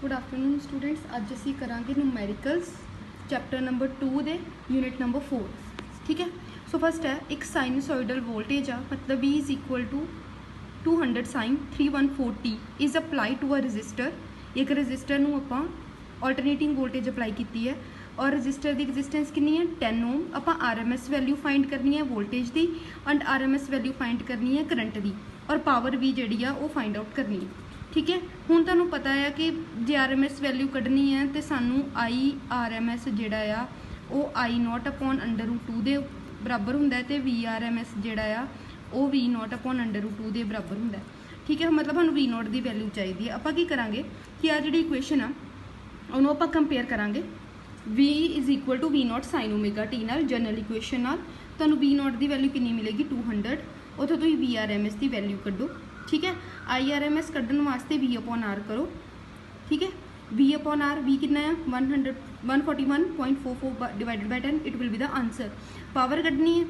Good afternoon students. अज असी करांगे न्यूमैरिकल्स chapter number 2 दे unit number 4। ठीक है। सो फस्ट है एक साइनसोइडल वोल्टेज आ मतलब V is equal to 200 sine 314T is apply to a resistor. एक रजिस्टर नूं आपां ऑल्टरनेटिंग वोल्टेज अप्लाई की है और रजिस्टर की रजिस्टेंस कितनी है 10 ओम। आपां RMS वैल्यू फाइंड करनी है वोल्टेज की एंड RMS वैल्यू फाइंड करनी है करंट की और पावर भी जी आ फाइंड आउट करनी है। ठीक है। हुण तुहानूं पता है कि जे RMS वैल्यू कढ़नी है तो सानू IRMS जिहड़ा आ वो I0 अपॉन √2 दे बराबर हुंदा है ते VRMS जिहड़ा आ वो V0 अपॉन √2 दे बराबर हुंदा है। ठीक है। मतलब सानू V0 की वैल्यू चाहिए है। आपां की करांगे कि आ जिहड़ी इक्वेशन आ उहनूं आपां कंपेयर करांगे V is equal to V0 sine omega T नाल जनरल इक्वेशन नाल तुहानूं V0 की वैल्यू कितनी मिलेगी 200। उत्थों तुसीं VRMS की वैल्यू कड्डो। ठीक है। IRMS कढ़न वास्ते V अपॉन R करो। ठीक है। V अपॉन R V कितना है 141.44 divided by 10 it will be the answer. Power कढ़नी है।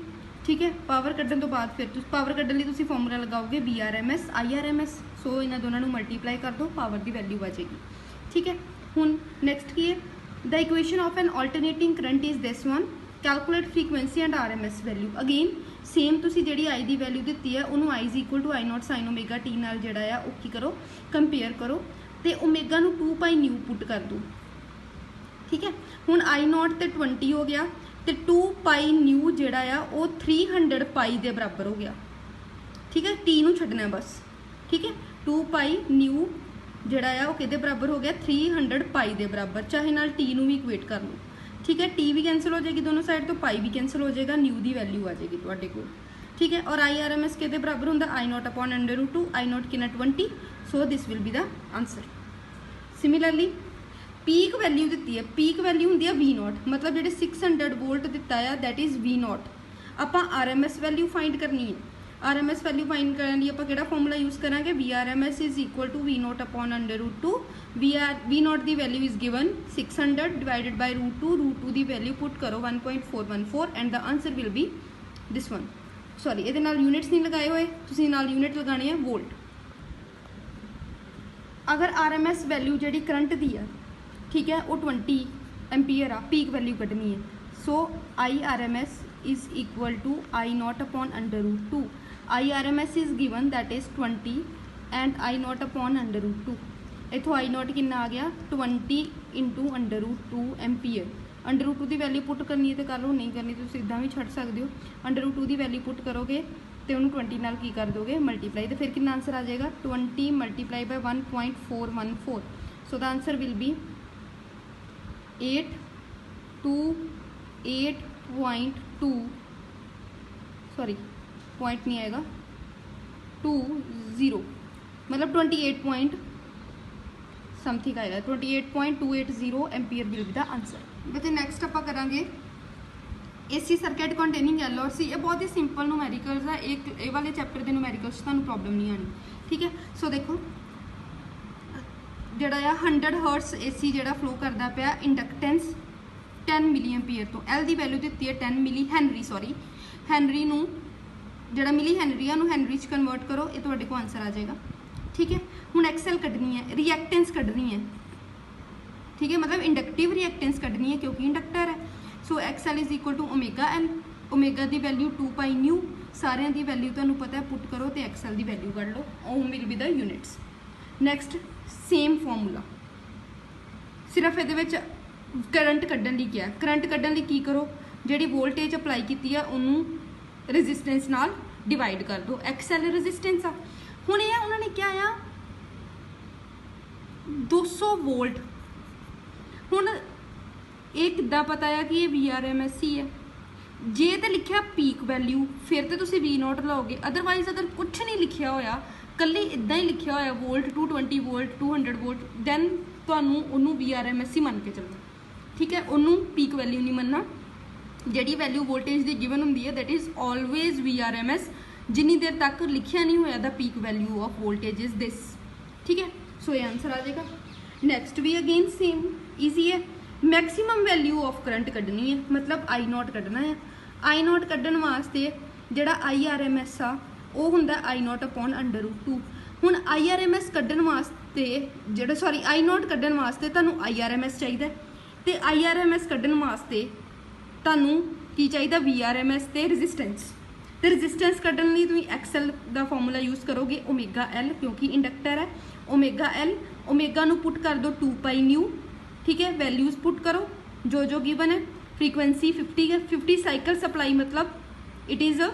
ठीक है। पावर कढ़न तो बाद फिर पावर कढ़न लई तुसीं फॉर्मूला लगाओगे VRMS IRMS। सो इन्हां दोनों नूं मल्टीप्लाई कर दो पावर की वैल्यू आ जाएगी। ठीक है। हुण नैक्सट की है the equation of an alternating current is this one calculate frequency and RMS value. Again same तुसी जिहड़ी आई की वैल्यू दी है उन्होंने I is equal to I0 sine omega T नाल जिहड़ा आ वो की करो कंपेयर करो तो ओमेगा नूं 2 पाई न्यू पुट कर दो। ठीक है। हुण I0 ते 20 हो गया तो 2 पाई न्यू जिहड़ा आ वो 300 पाई दे बराबर हो गया। ठीक है। टी नूं छड्डना है बस। ठीक है। 2 पाई न्यू जिहड़ा आ वो किहदे बराबर हो गया 300 पाई दे बराबर। चाहे नाल टी नूं भी इक्वेट कर लो। ठीक है। टी भी कैंसिल हो जाएगी दोनों साइड तो पाई भी कैंसिल हो जाएगा न्यू की वैल्यू आ जाएगी तुहाडे कोल। ठीक है। और IRMS के बराबर होंगे I0 अपॉन √2 I0 कितना 20। So this will be the answer. Similarly peak value दी है पीक वैल्यू होंगी है V0 मतलब जो 600 वोल्ट दिता है दैट इज़ V0। आपां RMS वैल्यू फाइंड करनी है। RMS वैल्यू फाइंड करने लिए आप किहड़ा फॉर्मूला यूज़ करांगे VRMS is equal to V0 upon √2 V0 की value is given 600 divided by √2 की वैल्यू पुट करो 1.414 and the answer will be this one. Sorry ये यूनिट्स नहीं लगाए हुए तुसीं नाल यूनिट लगाने हैं वोल्ट। अगर RMS वैल्यू जी करंट दी है ठीक है वो 20 एम्पीयर आ पीक वैल्यू कढ़नी है। So IRMS is equal to I0 upon √2 IRMS is given that is 20 and I0 upon √2 इतों I0 कितना आ गया 20 इंटू √2 एम्पीयर। √2 की वैल्यू पुट करनी है तो कर लो नहीं करनी तो इदा भी छड़ सकते हो। √2 की वैल्यू पुट करोगे तो उन्होंने 20 नाल की कर दोगे मल्टीप्लाई तो फिर कितना आंसर आ जाएगा 20 multiply by 1.414। So the answer will B 828.2 sorry point नहीं आएगा 20 मतलब 28 पॉइंट समथिंग आएगा 28.280 ampere will be the answer. बच्चे नैक्सट आप करांगे AC सर्किट कंटेनिंग LRC। ये बहुत ही सिंपल न्यूमैरिकल्स है। एक ये वाले चैप्टर के न्यूमैरिकल्स तुहानूं प्रॉब्लम नहीं आनी। ठीक है। सो देखो जिहड़ा आ 100 हर्ट्स AC जिहड़ा फ्लो करता पिया इंडक्टेंस 10 मिली एम्पीयर तो L की वैल्यू दी है 10 मिली हैनरी सॉरी हैनरी नूं जिहड़ा मिली हैनरी आ नूं हैनरी च कन्वर्ट करो ये तुहाडे को आंसर आ जाएगा। ठीक है। हुण XL कढ़नी है रिएक्टेंस कढ़नी है। ठीक है। मतलब इंडक्टिव रिएक्टेंस कढ़नी है क्योंकि इंडक्टर है। So XL is equal to omega L omega की वैल्यू 2 पाई न्यू सारिਆਂ की वैल्यू तुहानूं पता है पुट करो तो XL की वैल्यू कढ़ लो ohm will be the units. Next same formula सिर्फ ये करंट कढ़न लई क्या करंट कढ़न लई की करो जिहड़ी वोल्टेज अप्लाई की है उन्होंने रजिस्टेंस नाल डिवाइड कर दो XL रजिस्टेंस आ। हुण ये उन्होंने क्या आ 200 वोल्ट। हुण ये किद्दां पता है कि ये VRMS ही है जे तो लिखा पीक वैल्यू फिर तो तुसीं V0 लाओगे अदरवाइज अगर कुछ नहीं लिखा होया कल्ले इदां ही लिखा होया वोल्ट 220 वोल्ट 200 वोल्ट दैन तुहानूं उन्होंने VRMS ही मन के चलना। ठीक है। उन्होंने पीक वैल्यू नहीं मनना जिहड़ी वैल्यू वोल्टेज की गिवन होंदी है दैट इज़ ऑलवेज VRMS जिन्नी देर तक लिखिया नहीं होया the peak value of voltage is this. ठीक है। सो ये आंसर आ जाएगा। नैक्सट भी अगेन सेम ईजी है मैक्सीमम वैल्यू ऑफ करंट कढ़नी है मतलब I0 कढ़ना है। I0 कढ़न वास्ते जिहड़ा IRMS आ वो हुंदा I0 अपॉन √2। हुण IRMS कढ़न वास्ते वास्ते ਜਿਹੜਾ ਸੌਰੀ आई नॉट ਕੱਢਣ ਵਾਸਤੇ ਤੁਹਾਨੂੰ IRMS ਚਾਹੀਦਾ ਤੇ IRMS ਕੱਢਣ ਵਾਸਤੇ ਤੁਹਾਨੂੰ ਕੀ ਚਾਹੀਦਾ VRMS ਤੇ ਰੈਜ਼ਿਸਟੈਂਸ ਤੇ ਰੈਜ਼ਿਸਟੈਂਸ ਕੱਢਣ ਲਈ ਤੁਸੀਂ XL ਦਾ ਫਾਰਮੂਲਾ ਯੂਜ਼ ਕਰੋਗੇ ਓਮੇਗਾ L ਕਿਉਂਕਿ ਇੰਡਕਟਰ ਹੈ ਓਮੇਗਾ L ਓਮੇਗਾ ਨੂੰ ਪੁੱਟ ਕਰ ਦੋ 2 पाई न्यू ठीक है वैल्यूज पुट करो जो गिवन है फ्रीक्वेंसी 50 है 50 साइकिल सप्लाई मतलब it is a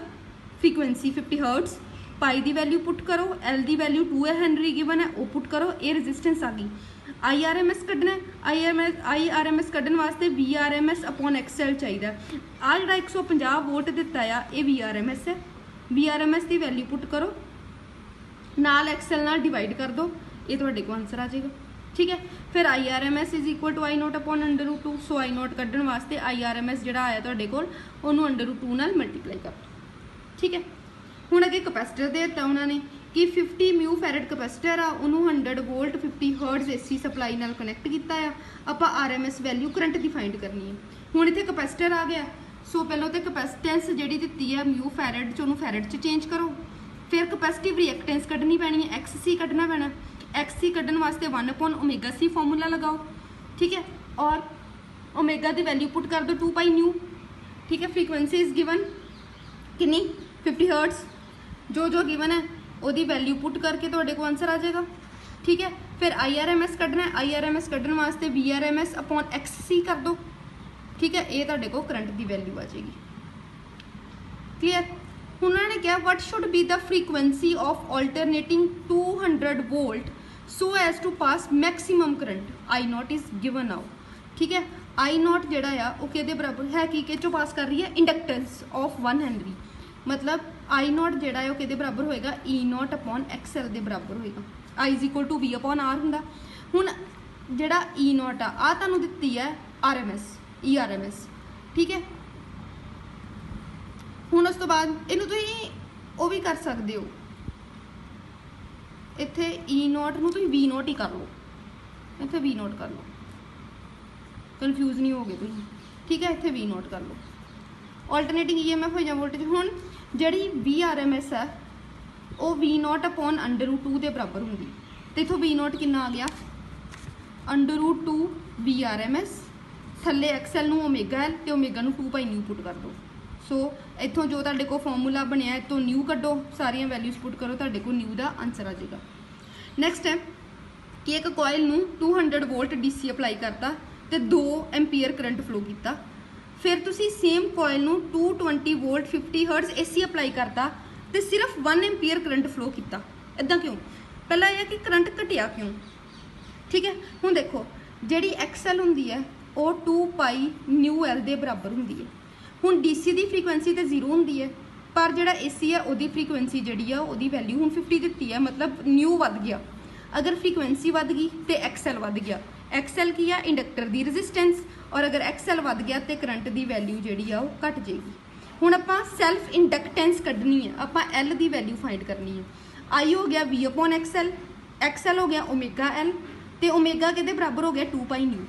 frequency 50 hertz pi की वैल्यू पुट करो L की वैल्यू 2 है हेनरी गिवन है वो पुट करो ये रजिस्टेंस आ गई IRMS कढ़ना IRMS कढ़न वास्ते VRMS अपॉन XL चाहिए आ जो 150 वोल्ट दिता है ये VRMS है VRMS की वैल्यू पुट करो नाल XL नाल डिवाइड कर दो ये तुहाडे को आंसर आ जाएगा ठीक है फिर IRMS is equal to I not upon √2 so I not कढ़न वास्ते IRMS जिहड़ा आया तुहाडे कोल उहनूं √2 नाल मल्टीप्लाई कर दो ठीक है हुण अगे कैपेसिटर दे दिता उन्होंने कि 50 म्यू फैरड कैपेसिटर आ उन्होंने 100 वोल्ट 50 हर्ट्ज AC सप्लाई नाल कनैक्ट किया है आपां RMS वैल्यू करंट की फाइंड करनी है हुण इत्थे कैपेसिटर आ गया सो पहलों तो कैपेसिटेंस जिहड़ी दित्ती है म्यू फैरड च उहनूं फैरड च चेंज करो फिर कैपेसिटिव रिएक्टेंस कढ़नी पैनी है XC कढ़ना पैना XC कढ़न वास्ते 1 अपॉन ओमेगा C फॉर्मूला लगाओ ठीक है और ओमेगा की वैल्यू पुट कर दो 2 पाई न्यू ठीक है फ्रीक्वेंसी इज गिवन कितनी 50 हर्ट्स जो गिवन है ਉਹਦੀ वैल्यू पुट करके तो को आंसर आ जाएगा ठीक है फिर IRMS कढ़ना है IRMS कढ़न वास्ते VRMS अपॉन XC कर दो ठीक है ये तो को करंट की वैल्यू आ जाएगी क्लियर उन्होंने क्या what should be the frequency of alternating 200 volt so as to pass maximum current I naught is given now ठीक है I नॉट जोड़ा आ वो किहदे बराबर है कि चो पास कर रही है इंडक्टेंस ऑफ 1 हेनरी मतलब I नॉट जोड़ा है वो किहदे बराबर होएगा E नॉट अपॉन XL के बराबर होएगा I is equal to V upon R हुंदा हुण जिहड़ा E नॉट आ तुहानूं दित्ती है RMS ERMS ठीक है हुण उस तो बाद इहनूं तुसीं वो भी कर सकते हो इत्थे E नॉट नूं तुसीं V नॉट ही कर लो इत्थे V नॉट कर लो कन्फ्यूज नहीं हो गए तुसीं ठीक है इत्थे V नॉट कर लो ऑल्टरनेटिंग EMF हो जाए वोल्टेज हुण जिहड़ी VRMS है वो V नॉट अपॉन √2 के बराबर होंगी तो इत्थों V नॉट कितना आ गया √2 VRMS थल्ले XL नूं ओमेगा L ते ओमेगा नूं 2 पाई न्यू पुट कर दो सो इत्थों जो तुहाडे को फॉर्मूला बनया इत्थों न्यू कड्डो सारियां वैल्यूज पुट करो तुहाडे को न्यू का आंसर आ जाएगा नैक्सट है कि एक कॉइल नूं 200 वोल्ट DC अप्लाई करता तो 2 एम्पीयर करंट फ्लो किया फिर तुसी सेम कॉइल नूं 220 वोल्ट 50 हर्ट्ज AC अप्लाई करता तो सिर्फ 1 एम्पीयर करंट फ्लो किया इदा क्यों पहला यह कि करंट घटिया क्यों ठीक है हुण देखो जिहड़ी XL हुंदी है वो 2 पाई न्यू L के बराबर हुंदी है हुण DC की फ्रीक्वेंसी तो 0 हुंदी है पर जिहड़ा AC है उसकी फ्रीक्वेंसी जिहड़ी है उसकी वैल्यू हुण 50 दित्ती है मतलब न्यू वध गया अगर फ्रीक्वेंसी वध गई तो XL वध गया XL की है इंडक्टर की रजिस्टेंस और अगर XL वध गया तो करंट की वैल्यू जी आ घट जाएगी हुण आपां सैल्फ इंडक्टेंस कढ़नी है आपां L की वैल्यू फाइंड करनी है I हो गया V अपॉन XL XL हो गया ओमेगा L तो ओमेगा किहदे बराबर हो गया 2 पाई न्यू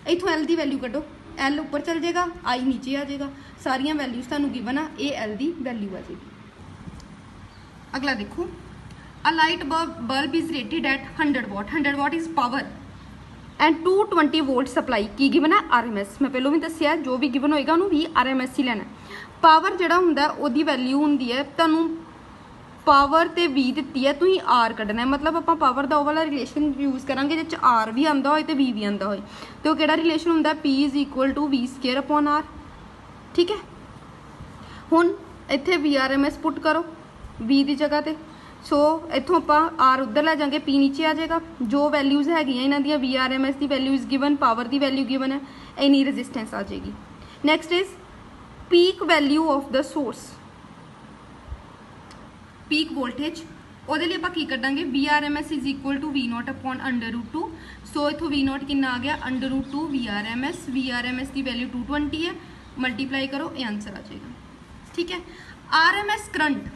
इत्थों L की वैल्यू कड्डो L ऊपर चल जाएगा I नीचे आ जाएगा सारियां वैल्यूज तुहानूं गिवन आ ये L की वैल्यू आ जाएगी अगला देखो a light bulb is rated at 100 watt is power and 220 volt supply की गिवन है RMS मैं पहलों भी दसिया जो भी गिवन होएगा उन्होंने भी RMS ही लेना पावर जिहड़ा हुंदा ओदी वैल्यू हुंदी है तुहानूं पावर ते V दित्ती है तुसीं R कढ़ना है मतलब आपां पावर दा ओह वाला रिलेशन यूज़ करांगे जिस R भी आंदा होए ते V भी आंदा होए ते ओह किहड़ा रिलेशन हुंदा P is equal to V² upon R ठीक है हुण इत्थे VRMS पुट करो V की जगह ते सो इत्थों आप R उधर लै जाएंगे P नीचे आ जाएगा जो वैल्यूज़ है इन्हां दी VRMS की वैल्यू इज गिवन पावर की वैल्यू गिवन है इन्नी रजिस्टेंस आ जाएगी next is peak value of the source peak voltage ਉਹਦੇ ਲਈ ਆਪਾਂ ਕੀ ਕੱਢਾਂਗੇ VRMS is equal to V naught upon √2 सो इत्थों V नॉट कितना आ गया √2 VRMS की वैल्यू 220 है मल्टीप्लाई करो ये आंसर आ जाएगा ठीक है RMS current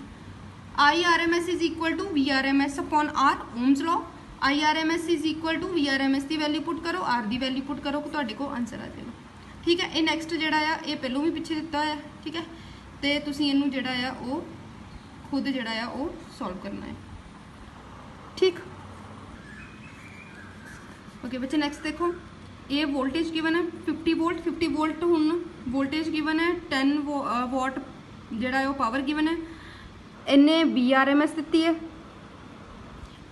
IRMS is equal to VRMS upon R ohm's law IRMS is equal to VRMS की वैल्यू पुट करो R की वैल्यू पुट करो तो को आंसर आ जाएगा ठीक है ये नैक्सट जोड़ा आ ये पहलों भी पिछे दिता है ठीक है तो तुसीं इहनूं जोड़ा आ वो खुद जोड़ा आ वो सॉल्व करना है ठीक ओके बच्चे नेक्स्ट देखो, ये वोल्टेज गिवन है 50 वोल्ट, 50 वोल्ट हुन वोल्टेज गिवन है 10 वॉट जिहड़ा है वो पावर गिवन है, इन्ने VRMS दित्ती है,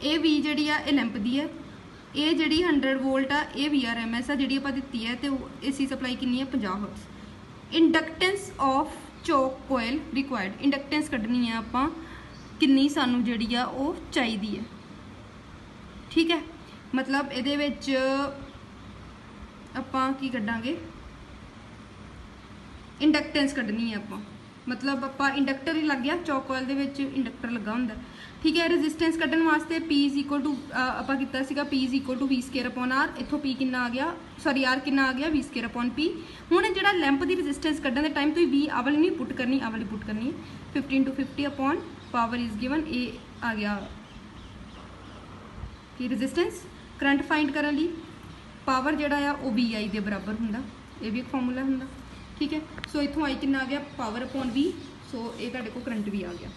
ये V जिहड़ी आ ये लैंप दी है, ये जिहड़ी 100 वोल्ट आ ये VRMS आ जिहड़ी आपां दित्ती है, तो AC सप्लाई कितनी है 50 hertz. Inductance of choke coil required, inductance कड्ढनी है आपां कितनी सानू जिहड़ी आ वो चाहिदी है, ठीक है। मतलब इहदे विच आपां की कड्डांगे, इंडक्टेंस कड्ढनी है आपां, मतलब आपां इंडक्टर ही लग गया, चौक कोयल दे विच इंडक्टर लगा हुंदा, ठीक है। रेजिस्टेंस कड्ढन वास्ते P इज इक्वल टू आपां कीता सीगा P is equal to V square upon R, इत्थों P कितना आ गया, सॉरी R कितना आ गया V स्केयर अपॉन P। हुण जिहड़ा लैंप दी रेजिस्टेंस कड्ढन दे टाइम तुसीं V आ वाली नहीं पुट करनी, आ वाली पुट करनी है, 15 × 50 अपॉन पावर इज गिवन, ये आ गया कि रेजिस्टेंस। करंट फाइंड करन लई पावर जिहड़ा आ वो VI दे बराबर हुंदा, ये भी एक फॉर्मूला हुंदा, ठीक है। सो इत्थों आई कितना आ गया पावर अपॉन V, सो ये तुहाडे कोल करंट भी आ गया।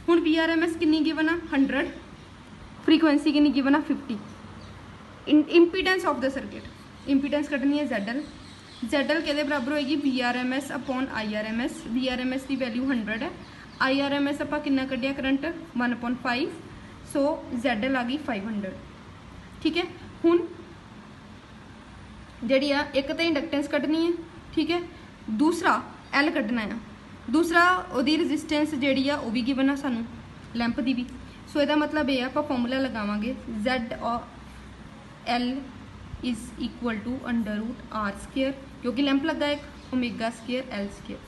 हुण VRMS कितनी गिवन आ 100, फ्रीकुएंसी कितनी गिवन आ 50, impedance of the circuit, impedance कड्ढनी है ZL, ZL किहदे बराबर होएगी VRMS अपॉन IRMS, VRMS की वैल्यू 100 है, IRMS आपां कितना कड्ढिया करंट 1/5, सो ZL आ गई 500, ठीक है। हुण जिहड़ी आ एक तो इंडक्टेंस कड्ढनी है, ठीक है, दूसरा L कड्ढना है, दूसरा उहदी रेजिस्टेंस जिहड़ी आ वो भी गिवन आ सानू लैंप दी भी, सो इहदा मतलब ये आपां फॉर्मूला लगावांगे ZL is equal to √R square, क्योंकि लैंप लगा एक ओमेगा स्केयर L स्केयर,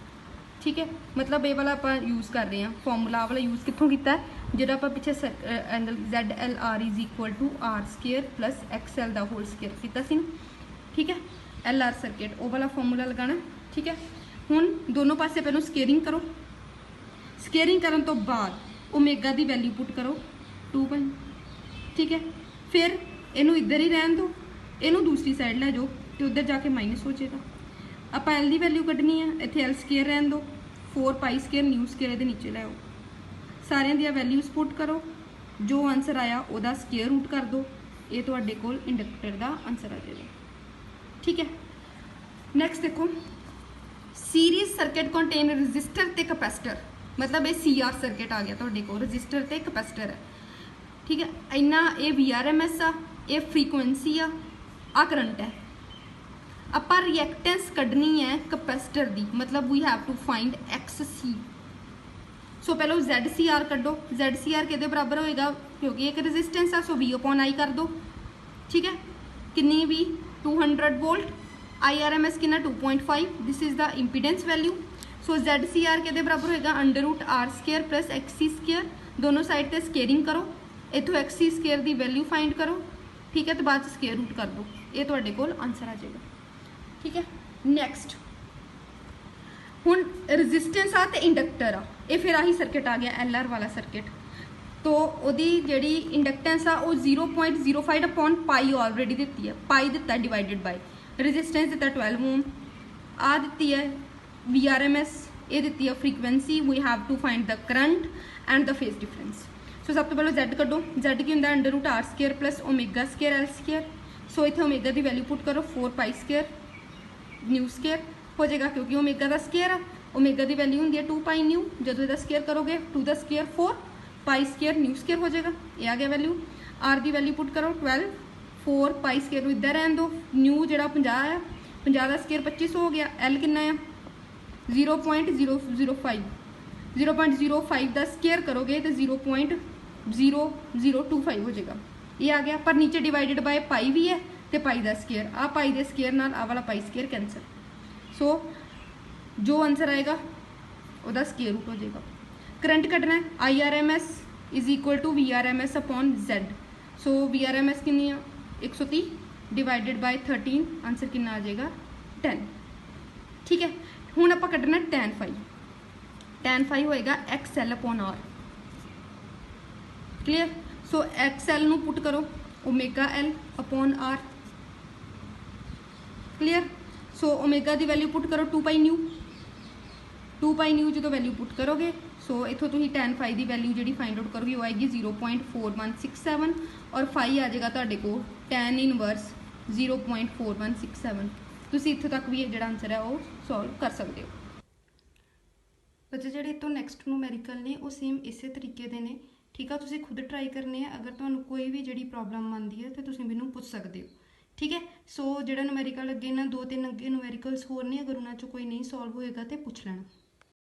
ठीक है। मतलब ये वाला आपां यूज़ कर रहे हैं फॉर्मूला वाला यूज़ कित्थों कीता है, जिहड़ा आपां पिछे angle ZLR is equal to R square plus XL दा होल स्केयर कीता सी ना, ठीक है। LR सर्किट वो वाला फॉर्मूला लगाना, ठीक है। हुण दोनों पासे पहलों स्केयरिंग करो, स्केयरिंग करन तो बाद ओमेगा दी वैल्यू पुट करो 2π, ठीक है। फिर इनू इधर ही रहन दो, इनू दूसरी साइड लै जाओ तो उधर जाके माइनस हो जाएगा। आपां L दी वैल्यू कड्ढनी है, इत्थे L स्केयर रहन दो, 4π स्केयर न्यू स्केयर इहदे नीचे लै आओ, सारियां दी वैल्यूज पुट करो, जो आंसर आया उहदा स्केयर रूट कर दो, ये तुहाडे कोल इंडक्टर दा आंसर आ जाएगा, ठीक है। नैक्सट देखो, सीरीज सर्किट कंटेन रजिस्टर ते कैपेसिटर, मतलब ये CR सर्किट आ गया तुहाडे कोल, रजिस्टर ते कैपेसिटर है, ठीक है। इन्ना ये VRMS आ, ये फ्रीकुएंसी आ करंट है, आपां रिएक्टेंस कड्ढनी है कैपेसिटर दी, मतलब we have to find XC। So पहलो ZCR कड्ढो, ZCR किहदे बराबर होएगा, क्योंकि एक रजिस्टेंस आ, सो V/I कर दो, ठीक है। कितनी भी 200 वोल्ट, IRMS कितना 2.5, this is the impedance value. So ZCR किहदे बराबर होएगा √R square plus XC square, दोनों साइड ते स्केयरिंग करो, इत्थों XC स्केयर दी वैल्यू फाइंड करो, ठीक है, तो बाद स्केयर रूट कर दो, ये तुहाडे कोल आंसर आ जाएगा, ठीक है। नैक्सट हुण रजिस्टेंस आ ते इंडक्टर आ, ये फिर आही सर्किट आ गया LR वाला सर्किट, तो उहदी जिहड़ी इंडक्टेंस आ वो 0.05 अपॉन पाई ऑलरेडी दित्ती है, पाई दिता डिवाइडेड बाय रेजिस्टेंस दिता 12 ओम, आ दित्ती है VRMS, ये दित्ती है frequency, we have to find the current and the phase difference. So सब तो पहले Z कड्ढो, Z की हुंदा √R square plus omega square L square, so इत्थे ओमेगा की वैल्यू पुट करो 4π स्केयर न्यू स्केयर हो जाएगा, क्योंकि ओमेगा का स्केयर आ, ओमेगा की वैल्यू होंगी है 2π न्यू, जो इसका स्केयर करोगे 2 the square 4π square nu square हो जाएगा, ये आ गया वैल्यू। R की वैल्यू पुट करो 12, 4π स्केयर इधर रहन दो, न्यू जो 50 है, 50 का स्केयर 2500 हो गया, L कितना है 0.005, 0.05 का स्केयर करोगे तो 0.0025 हो जाएगा, ये आ गया। पर नीचे डिवाइडेड बाय पाई भी है तो पाई का स्केयर, आ पाई के स्केयर नाल आ वाला पाई स्केयर कैंसल, सो जो आंसर आएगा वह स्केयर रूट हो जाएगा। करंट कटना है IRMS is equal to VRMS upon Z, so VRMS कितनी है 130 डिवाइडेड बाय 13, आंसर कितना आ जाएगा 10, ठीक है। हुण आपां कटना tan phi, tan phi होएगा XL अपॉन R, क्लीयर। सो XL नू पुट करो omega L upon R, clear. So omega की वैल्यू पुट करो 2π न्यू, 2π न्यू जो वैल्यू पुट करोगे, सो इतों तुम tan phi की वैल्यू जी फाइंड आउट करोगे वो आएगी 0.4167 और phi आ जाएगा तुहाडे को tan इनवर्स 0.4167। ਤੁਸੀਂ ਇੱਥੇ ਤੱਕ ਵੀ ਇਹ ਜਿਹੜਾ ਆਨਸਰ ਹੈ ਉਹ ਸੋਲਵ ਕਰ ਸਕਦੇ ਹੋ। ਬੱਚੇ ਜਿਹੜੇ ਇਹ ਤੋਂ ਨੈਕਸਟ ਨੂਮੈਰੀਕਲ ਨੇ ਉਹ ਸੇਮ ਇਸੇ ਤਰੀਕੇ ਦੇ ਨੇ, ਠੀਕ ਆ। ਤੁਸੀਂ ਖੁਦ ਟਰਾਈ ਕਰਨੇ ਆ। ਅਗਰ ਤੁਹਾਨੂੰ ਕੋਈ ਵੀ ਜਿਹੜੀ ਪ੍ਰੋਬਲਮ ਆਉਂਦੀ ਹੈ ਤਾਂ ਤੁਸੀਂ ਮੈਨੂੰ ਪੁੱਛ ਸਕਦੇ ਹੋ, ਠੀਕ ਹੈ। ਸੋ ਜਿਹੜਾ ਨੂਮੈਰੀਕਲ ਅੱਗੇ ਨਾ 2-3 ਅੱਗੇ ਨੂਮੈਰੀਕਲਸ ਹੋਰ ਨੇ, ਅਗਰ ਉਹਨਾਂ 'ਚੋਂ ਕੋਈ ਨਹੀਂ ਸੋਲਵ ਹੋਏਗਾ ਤਾਂ ਪੁੱਛ ਲੈਣਾ।